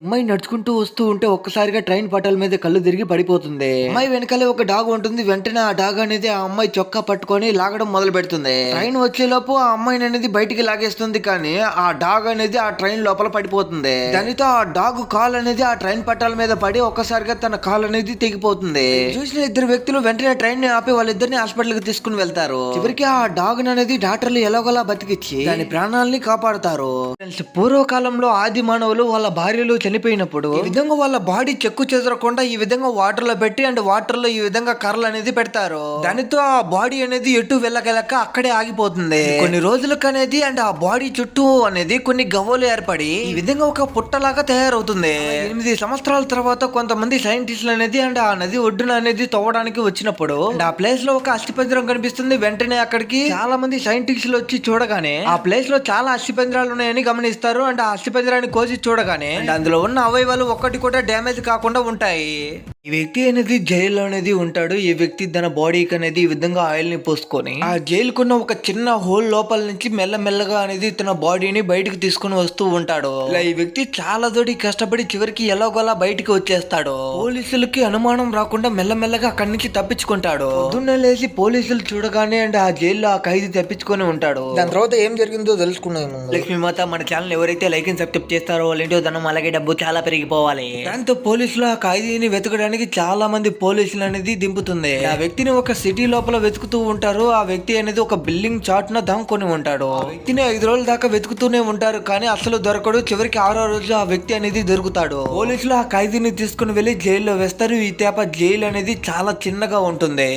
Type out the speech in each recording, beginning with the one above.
అమ్మాయి నడుచుకుంటూ వస్తూ ఉంటే ఒక్కసారిగా ట్రైన్ పట్టాల మీద కళ్ళు తిరిగి పడిపోతుంది. అమ్మాయి వెనకాలే ఒక డాగ్ ఉంటుంది. వెంటనే ఆ డాగ్ అనేది ఆ అమ్మాయి చొక్కా పట్టుకొని లాగడం మొదలు పెడుతుంది. ట్రైన్ వచ్చేలోపు ఆ అమ్మాయిని అనేది బయటికి లాగేస్తుంది. కానీ ఆ డాగ్ అనేది ఆ ట్రైన్ లోపల పడిపోతుంది. దానితో ఆ డాగ్ కాల్ అనేది ఆ ట్రైన్ పట్టాల మీద పడి ఒక్కసారిగా తన కాల్ అనేది తెగిపోతుంది. చూసిన ఇద్దరు వ్యక్తులు వెంటనే ట్రైన్ ని ఆపి వాళ్ళిద్దరిని హాస్పిటల్ కి తీసుకుని వెళ్తారు. చివరికి ఆ డాగ్ అనేది డాక్టర్లు ఎలాగోలా బతికిచ్చి దాని ప్రాణాలని కాపాడుతారు. పూర్వకాలంలో ఆది మానవులు వాళ్ళ భార్యలు చనిపోయినప్పుడు ఈ విధంగా వాళ్ళ బాడీ చెక్కు చెదరకుండా ఈ విధంగా వాటర్ లో పెట్టి అండ్ వాటర్ లో ఈ విధంగా కర్రలు అనేది పెడతారు. దానితో ఆ బాడీ అనేది ఎటు వెళ్ళగలక అక్కడే ఆగిపోతుంది. కొన్ని రోజులకు అనేది అండ్ ఆ బాడీ చుట్టూ అనేది కొన్ని గవ్వలు ఏర్పడి ఈ విధంగా ఒక పుట్టలాగా తయారవుతుంది. 8 సంవత్సరాల తర్వాత కొంతమంది సైంటిస్టులు అనేది అండ్ ఆ నది ఒడ్డున అనేది తవ్వడానికి వచ్చినప్పుడు ఆ ప్లేస్ లో ఒక అస్థిపంజరం కనిపిస్తుంది. వెంటనే అక్కడికి చాలా మంది సైంటిస్టులు వచ్చి చూడగానే ఆ ప్లేస్ లో చాలా అస్థిపంజరాలు ఉన్నాయని గమనిస్తారు. అండ్ ఆ అస్థిపంజరాన్ని కోసి చూడగానే అందులో ఉన్న అవయవాలు ఒక్కటి కూడా డ్యామేజ్ కాకుండా ఉంటాయి. ఈ వ్యక్తి అనేది జైల్లో అనేది ఉంటాడు. ఈ వ్యక్తి తన బాడీకి అనేది ఈ విధంగా ఆయిల్ ని పోసుకొని ఆ జైలుకున్న ఒక చిన్న హోల్ లోపల నుంచి మెల్లమెల్లగా అనేది తన బాడీని బయటకు తీసుకుని వస్తూ ఉంటాడు. ఇలా ఈ వ్యక్తి చాలా తోటి కష్టపడి చివరికి ఎలాగోలా బయటికి వచ్చేస్తాడు. పోలీసులకి అనుమానం రాకుండా మెల్లమెల్లగా అక్కడి నుంచి తప్పించుకుంటాడు. పొద్దున్నే లేచి పోలీసులు చూడగానే అండ్ ఆ జైల్లో ఆ ఖైదీ తప్పించుకొని ఉంటాడు. దాని తర్వాత ఏం జరిగిందో తెలుసుకున్నాము. లక్ష్మీ మాత మన ఛానల్ ఎవరైతే లైక్ అండ్ సబ్స్క్రైబ్ చేస్తారో వాళ్ళ ఇంటో ధనం అలాగే డబ్బు చాలా పెరిగిపోవాలి. దాంతో పోలీసులు ఆ ఖైదీని వెతకడానికి చాలా మంది పోలీసులు అనేది దింపుతుంది. ఆ వ్యక్తిని ఒక సిటీ లోపల వెతుకుతూ ఉంటారు. ఆ వ్యక్తి అనేది ఒక బిల్డింగ్ చాటున దాంకొని ఉంటాడు. ఆ వ్యక్తిని 5 రోజుల దాకా వెతుకుతూనే ఉంటారు. కానీ అసలు దొరకడు. చివరికి 6వ రోజు ఆ వ్యక్తి అనేది దొరుకుతాడు. పోలీసులు ఆ ఖైదీని తీసుకుని వెళ్లి జైల్లో వేస్తారు. ఈ తేప జైలు అనేది చాలా చిన్నగా ఉంటుంది.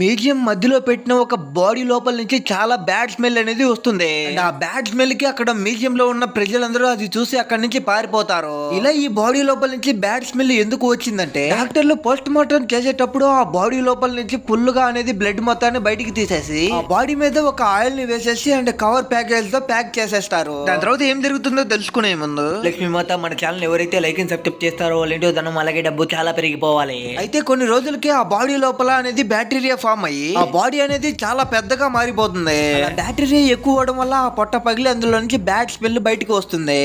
మ్యూజియం మధ్యలో పెట్టిన ఒక బాడీ లోపల నుంచి చాలా బ్యాడ్ స్మెల్ అనేది వస్తుంది. ఆ బ్యాడ్ స్మెల్ కి అక్కడ మ్యూజియం లో ఉన్న ప్రజలందరూ అది చూసి అక్కడి నుంచి పారిపోతారు. ఇలా ఈ బాడీ లోపల నుంచి బ్యాడ్ స్మెల్ ఎందుకు వచ్చిందంటే డాక్టర్లు పోస్ట్ మార్టం చేసేటప్పుడు ఆ బాడీ లోపల నుంచి ఫుల్ గా అనేది బ్లడ్ మొత్తాన్ని బయటికి తీసేసి ఆ బాడీ మీద ఒక ఆయిల్ ని వేసేసి అండ్ కవర్ ప్యాకేజ్ తో ప్యాక్ చేసేస్తారు. దాని తర్వాత ఏం జరుగుతుందో తెలుసుకునే ముందు లక్ష్మీ మాత మన ఛానల్ ఎవరైతే లైక్ అండ్ సబ్స్క్రైబ్ చేస్తారో వాళ్ళ ఇంటో ధనం అలాగే డబ్బు చాలా పెరిగిపోవాలి. అయితే కొన్ని రోజులకి ఆ బాడీ లోపల అనేది బ్యాక్టీరియా ఫామ్ అయ్యి ఆ బాడీ అనేది చాలా పెద్దగా మారిపోతుంది. బ్యాక్టీరియా ఎక్కువ అవడం వల్ల ఆ పొట్ట పగిలి అందులో నుంచి బ్యాడ్ స్మెల్ బయటకు వస్తుంది.